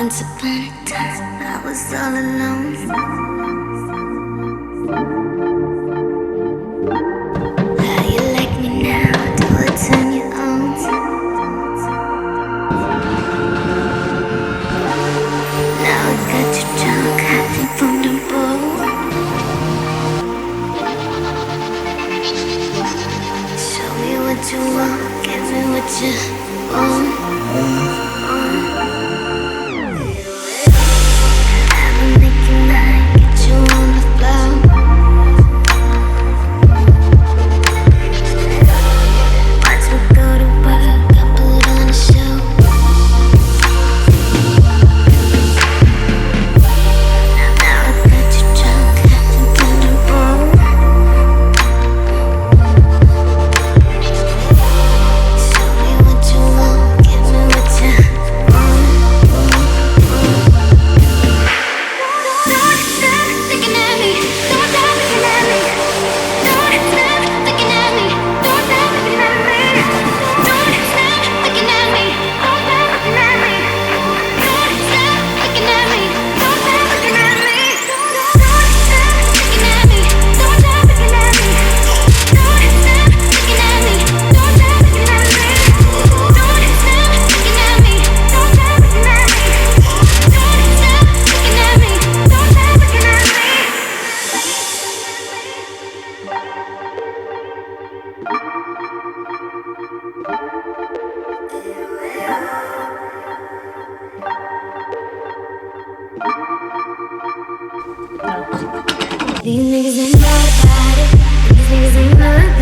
Once upon a time, I was all alone. How you like me now? Do I turn you on? Now I got you drunk, hiding from the boat. Show me what you want, give me what you want. These niggas ain't nobody. These niggas ain't nobody.